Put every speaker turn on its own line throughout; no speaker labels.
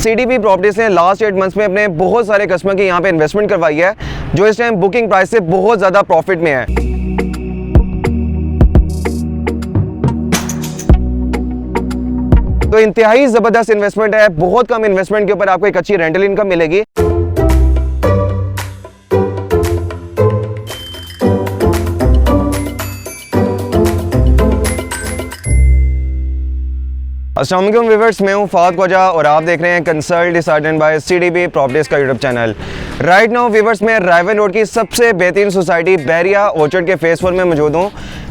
CDP properties ने last 8 months में अपने बहुत सारे कस्टमर की यहाँ पे इन्वेस्टमेंट करवाई है, जो इस टाइम बुकिंग प्राइस से बहुत ज़्यादा प्रॉफिट में है। तो इंतहाई ज़बरदस्त इन्वेस्टमेंट है, बहुत कम इन्वेस्टमेंट के ऊपर आपको एक अच्छी रेंटल इनकम मिलेगी। अस्सलाम वालेकुम व्यूअर्स, मैं हूं फाद ख्वाजा और आप देख रहे हैं consult decided by CDP properties का YouTube channel. Right now viewers, मैं रायवन रोड की सबसे बेहतरीन सोसाइटी बैरिया ऑर्चर्ड के फेज़ 4 में मौजूद हूं।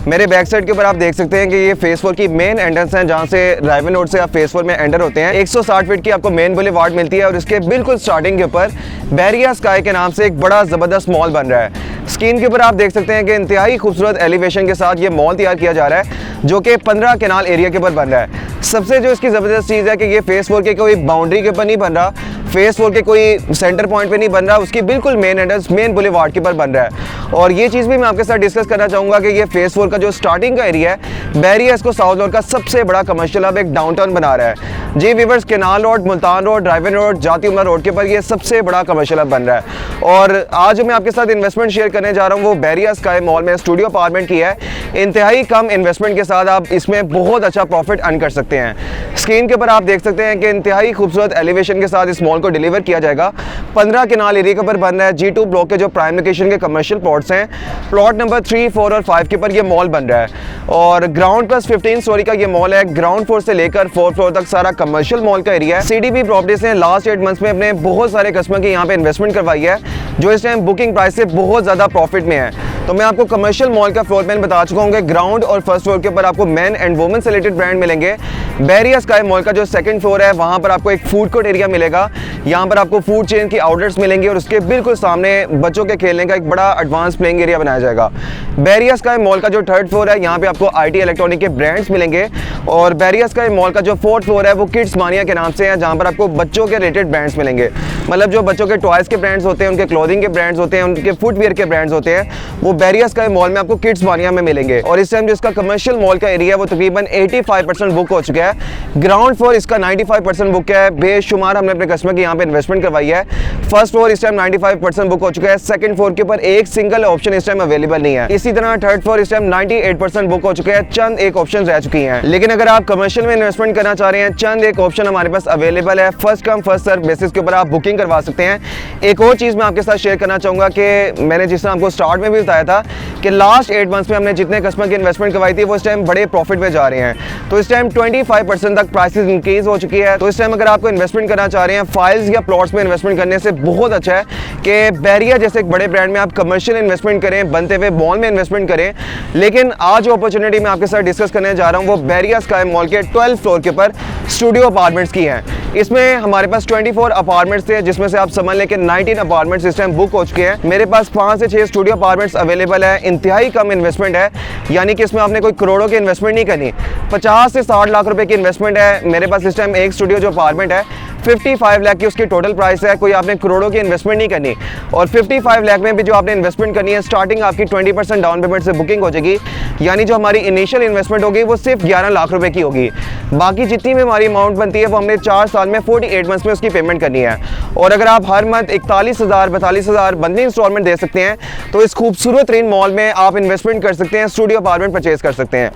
मेरे बैक साइड के ऊपर आप देख सकते हैं कि ये फेज़ 4 की मेन एंट्रेंस है, जहां से रायवन रोड से आप फेज़ 4 में एंटर होते हैं। 160 फीट की आपको मेन बुलेवार्ड मिलती है और इसके बिल्कुल स्टार्टिंग के ऊपर बैरिया स्काई के नाम से एक बड़ा ज़बरदस्त मॉल बन रहा है। स्क्रीन के ऊपर आप देख सकते हैं कि इंतहाई खूबसूरत एलिवेशन के साथ ये मॉल तैयार किया जा रहा है, जो कि 15 कैनाल एरिया के ऊपर बन रहा है। सबसे जो इसकी ज़बरदस्त चीज़ है कि ये फेज़ 4 के कोई बाउंड्री के ऊपर नहीं बन रहा, फेज़ 4 के कोई सेंटर पॉइंट पे नहीं बन रहा, उसकी बिल्कुल मेन एंट्रेंस मेन बुलेवार्ड के ऊपर बन रहा है। और ये चीज़ भी मैं आपके साथ डिस्कस करना चाहूँगा कि ये फेज़ 4 का जो स्टार्टिंग का एरिया है, बैरिया इसको साउथ रोड का सबसे बड़ा कमर्शियल हब एक डाउनटाउन बना रहा है। जी viewers, canal road, Multan road, Raiwind road, Jati Umra road के ऊपर ये सबसे बड़ा कमर्शियल हब बन रहा है। और आज मैं आपके साथ इन्वेस्टमेंट शेयर करने जा रहा हूँ वो बैरिया स्काई मॉल में स्टूडियो अपार्टमेंट की है। इंतहाई कम इन्वेस्टमेंट के साथ आप इसमें बहुत अच्छा प्रॉफिट अर्न कर सकते हैं। स्क्रीन के ऊपर आप देख सकते हैं कि इंतहाई खूबसूरत एलिवेशन के साथ इस मॉल को डिलीवर किया जाएगा। 15 केनाल एरिया के ऊपर बन रहा है। G2 ब्लॉक के जो प्राइम लोकेशन के कमर्शियल प्लॉट्स हैं, प्लॉट नंबर 3, 4 और 5 के ऊपर ये मॉल बन रहा है। और ग्राउंड प्लस 15 स्टोरी का ये मॉल है। ग्राउंड फ्लोर से लेकर 4th फ्लोर तक सारा कमर्शियल मॉल का एरिया है। CDP प्रॉपर्टीज ने लास्ट 8 मंथ्स में अपने बहुत सारे कस्टमर की यहाँ पे इन्वेस्टमेंट करवाई है, जो इस टाइम बुकिंग प्राइस से बहुत ज़्यादा प्रॉफिट में है। तो मैं आपको कमर्शियल मॉल का फ्लोर प्लान बता चुका हूँ कि ग्राउंड और फर्स्ट फ्लोर के ऊपर आपको मेन एंड वुमेन से रिलेटेड ब्रांड मिलेंगे। बैरिया स्काई मॉल का जो सेकंड फ्लोर है, वहाँ पर आपको एक फूड कोर्ट एरिया मिलेगा। यहाँ पर आपको फूड चेन की आउटलेट्स मिलेंगे और उसके बिल्कुल सामने बच्चों के खेलने का एक बड़ा एडवांस प्लेइंग एरिया बनाया जाएगा। बैरिया स्काई मॉल का जो 3rd फ्लोर है, यहाँ पे आपको IT इलेक्ट्रॉनिक के ब्रांड्स मिलेंगे। और बैरिया स्काई मॉल का जो 4th फ्लोर है वो किड्स मानिया के नाम से है, जहाँ पर आपको बच्चों के रिलेटेड ब्रांड्स मिलेंगे। मतलब जो बच्चों के टॉयज़ के ब्रांड्स होते हैं, उनके क्लोथिंग के ब्रांड्स होते हैं, उनके फुटवेयर के ब्रांड्स होते हैं, वो बैरिया स्काई मॉल में आपको किड्स मानिया में मिलेंगे। और इस टाइम जो इसका कमर्शियल मॉल का एरिया है वो तकरीबन 85% बुक हो चुका है। ग्राउंड फ्लोर इसका 95% बुक है। बेशुमार हमने अपने कस्टमर की यहाँ पे इन्वेस्टमेंट करवाई है। फर्स्ट फ्लोर इस टाइम 95% बुक हो चुका है। सेकंड फ्लोर के ऊपर एक सिंगल ऑप्शन इस टाइम अवेलेबल नहीं है। इसी तरह 3rd फ्लोर इस टाइम 98% बुक हो चुका है। चंद एक ऑप्शन रह चुकी हैं। लेकिन अगर आप कमर्शियल में इन्वेस्टमेंट करना चाह रहे हैं, चंद एक ऑप्शन हमारे पास अवेलेबल है। First come first serve basis के ऊपर आप बुकिंग करवा सकते हैं। एक और चीज़ मैं आपके साथ शेयर करना चाहूँगा कि मैंने जिस तरह आपको स्टार्ट में भी बताया था कि लास्ट 8 मंथ्स में हमने जितने कस्टमर की इन्वेस्टमेंट करवाई थी वो इस टाइम बड़े प्रॉफिट में जा रहे हैं। तो इस टाइम 25% तक प्राइसेस इंक्रीज हो चुकी है। तो इस टाइम अगर आपको इन्वेस्टमेंट करना चाह रहे हैं, फाइल्स या प्लॉट्स में इन्वेस्टमेंट करने से बहुत अच्छा है कि बैरिया जैसे एक बड़े ब्रांड में आप कमर्शियल इन्वेस्टमेंट करें, बनते हुए मॉल में इन्वेस्टमेंट करें। लेकिन आज जो अपॉर्चुनिटी मैं आपके साथ डिस्कस करने जा रहा हूँ वो बैरिया स्काई मॉल के 12th फ्लोर के ऊपर स्टूडियो अपार्टमेंट्स की हैं। इसमें हमारे पास 24 अपार्टमेंट्स थे, जिसमें से आप समझ लें कि 19 अपार्टमेंट्स इस टाइम बुक हो चुके हैं। मेरे पास 5 से 6 स्टूडियो अपार्टमेंट्स अवेलेबल है। इंतहाई कम इन्वेस्टमेंट है, यानी कि इसमें आपने कोई करोड़ों की इन्वेस्टमेंट नहीं करनी। 50 से 60 लाख रुपए की इन्वेस्टमेंट है। मेरे पास इस टाइम एक स्टूडियो जो अपार्टमेंट है 55 लाख की उसकी टोटल प्राइस है। कोई आपने करोड़ों की इन्वेस्टमेंट नहीं करनी। और 55 लाख में भी जो आपने इन्वेस्टमेंट करनी है, स्टार्टिंग आपकी 20% डाउन पेमेंट से बुकिंग हो जाएगी। यानी जो हमारी इनिशियल इन्वेस्टमेंट होगी वो सिर्फ 11 लाख रुपए की होगी। बाकी जितनी भी हमारी अमाउंट बनती है वो हमने 4 साल में 48 मंथ्स में उसकी पेमेंट करनी है। और अगर आप हर मंथ 41,000 42,000 मंथली इंस्टॉलमेंट दे सकते हैं तो इस खूबसूरत तरीन मॉल में आप इन्वेस्टमेंट कर सकते हैं, स्टूडियो अपार्टमेंट परचेज कर सकते हैं।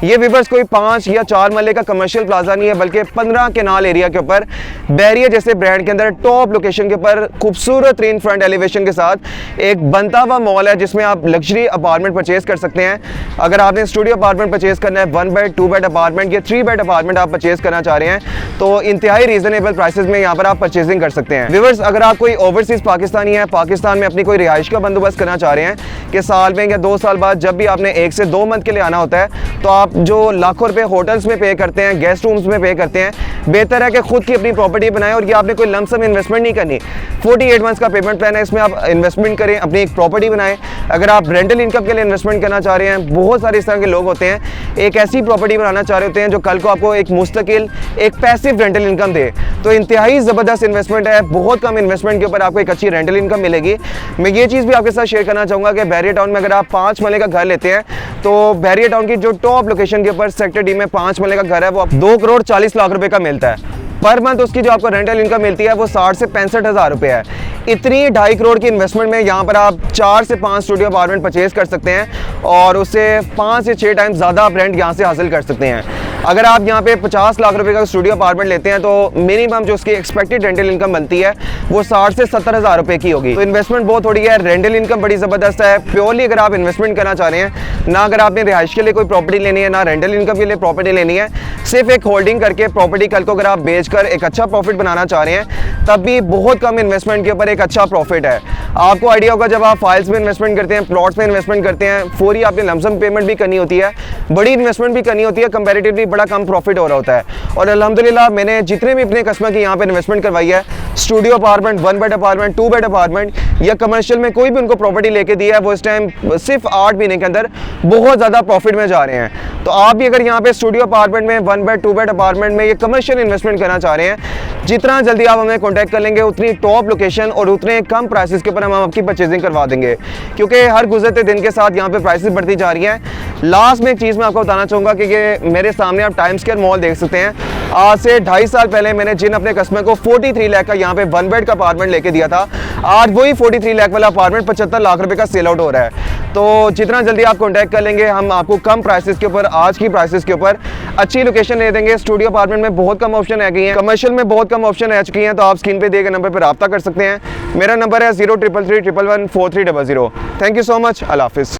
ये व्यूअर्स कोई 5 या 4 मरले का कमर्शियल प्लाजा नहीं है, बल्कि 15 केनाल एरिया के ऊपर बैरिया जैसे ब्रांड के अंदर टॉप लोकेशन के ऊपर खूबसूरत तरीन फ्रंट एलिवेशन के साथ एक बनता हुआ मॉल है, जिसमें आप लग्जरी अपार्टमेंट परचेज कर सकते हैं। अगर आपने स्टूडियो अपार्टमेंट परचेज करना है, 1 बेड 2 बेड अपार्टमेंट या 3 बेड अपार्टमेंट आप परचेज करना चाह रहे हैं, तो इंतहाई रीजनेबल प्राइसेस में यहाँ पर आप परचेजिंग कर सकते हैं। व्यूअर्स, अगर आप कोई ओवरसीज पाकिस्तानी है, पाकिस्तान में अपनी कोई रिहाइश का बंदोबस्त करना चाह रहे हैं कि साल में या 2 साल बाद जब भी आपने 1 से 2 मंथ के लिए आना होता है, तो आप जो लाखों रुपए होटल्स में पे करते हैं, गेस्ट रूम्स में पे करते हैं, बेहतर है कि खुद की अपनी प्रॉपर्टी बनाएं। और ये आपने कोई लमसम इन्वेस्टमेंट नहीं करनी। 48 मंथ्स का पेमेंट प्लान है, इसमें आप इन्वेस्टमेंट करें, अपनी एक प्रॉपर्टी बनाएं। अगर आप रेंटल इनकम के लिए इन्वेस्टमेंट करना चाह रहे हैं, बहुत सारे इस तरह के लोग होते हैं, एक ऐसी प्रॉपर्टी बनाना चाह रहे होते हैं जो कल को आपको एक मुस्तकिल एक पैसिव रेंटल इनकम दे। तो इंतहाई ज़बरदस्त इन्वेस्टमेंट है। बहुत कम इन्वेस्टमेंट के ऊपर आपको एक अच्छी रेंटल इनकम मिलेगी। मैं ये चीज़ भी आपके साथ शेयर करना चाहूँगा कि बैरिया टाउन में अगर आप 5 मरले का घर लेते हैं, तो बैरिया टाउन की जो टॉप लोकेशन के ऊपर सेक्टर डी में 5 मरले का घर है वो 2 करोड़ 40 लाख रुपए का मिलता है। पर मंथ उसकी जो आपको रेंटल इनकम मिलती है वो 60 से 65 हज़ार रुपये है। इतनी 2.5 करोड़ की इन्वेस्टमेंट में यहाँ पर आप 4 से 5 स्टूडियो अपार्टमेंट परचेज कर सकते हैं और उससे 5 से 6 टाइम्स ज़्यादा आप रेंट यहाँ से हासिल कर सकते हैं। अगर आप यहाँ पे 50 लाख रुपए का स्टूडियो अपार्टमेंट लेते हैं तो मिनिमम जो उसकी एक्सपेक्टेड रेंटल इनकम बनती है वो 60 से 70 हज़ार रुपये की होगी। तो इन्वेस्टमेंट बहुत थोड़ी है, रेंटल इनकम बड़ी ज़बरदस्त है। प्योरली अगर आप इन्वेस्टमेंट करना चाह रहे हैं, ना अगर आपने रिहाइश के लिए कोई प्रॉपर्टी लेनी है, ना रेंटल इनकम के लिए प्रॉपर्टी लेनी है, सिर्फ एक होल्डिंग करके प्रॉपर्टी कल को अगर आप बेचकर एक अच्छा प्रॉफिट बनाना चाह रहे हैं, तब भी बहुत कम इन्वेस्टमेंट के ऊपर एक अच्छा प्रॉफिट है। आपको आइडिया होगा जब आप फाइल्स में इन्वेस्टमेंट करते हैं, प्लॉट्स में इन्वेस्टमेंट करते हैं, फौरी आपने लमसम पेमेंट भी करनी होती है, बड़ी इन्वेस्टमेंट भी करनी होती है, कंपैरेटिवली बड़ा कम प्रॉफिट हो रहा होता है। और अल्हम्दुलिल्लाह मैंने जितने भी अपने कस्टमर की यहाँ पे इन्वेस्टमेंट करवाई है, studio apartment, 1 bed apartment, 2 bed apartment या कमर्शियल में कोई भी उनको प्रॉपर्टी लेके दी है, वो इस टाइम सिर्फ 8 महीने के अंदर बहुत ज़्यादा प्रॉफिट में जा रहे हैं। तो आप भी अगर यहाँ पे स्टूडियो अपार्टमेंट में, 1 बेड 2 बेड अपार्टमेंट में ये कमर्शियल इन्वेस्टमेंट करना चाह रहे हैं, जितना जल्दी आप हमें कॉन्टैक्ट कर लेंगे उतनी टॉप लोकेशन और उतने कम प्राइसेस के ऊपर हम आपकी परचेजिंग करवा देंगे, क्योंकि हर गुजरते दिन के साथ यहाँ पे प्राइसेस बढ़ती जा रही हैं। लास्ट में एक चीज़ मैं आपको बताना चाहूँगा कि ये मेरे सामने आप टाइम स्क्वायर मॉल देख सकते हैं। आज से 2.5 साल पहले मैंने जिन अपने कस्टमर को 43 लाख का यहाँ पे 1 बेड का अपार्टमेंट लेके दिया था, आज वही 43 लाख वाला अपार्टमेंट 75 लाख रुपए का सेल आउट हो रहा है। तो जितना जल्दी आप कॉन्टैक्ट कर लेंगे, हम आपको कम प्राइसेस के ऊपर, आज की प्राइसेस के ऊपर अच्छी लोकेशन दे देंगे। स्टूडियो अपार्टमेंट में बहुत कम ऑप्शन आ गई हैं, कमर्शियल में बहुत कम ऑप्शन आ चुकी हैं, तो आप स्क्रीन पे दिए गए नंबर पर रब्ता कर सकते हैं। मेरा नंबर है 0333 111 4300। Thank you so much. Allah हाफिज़।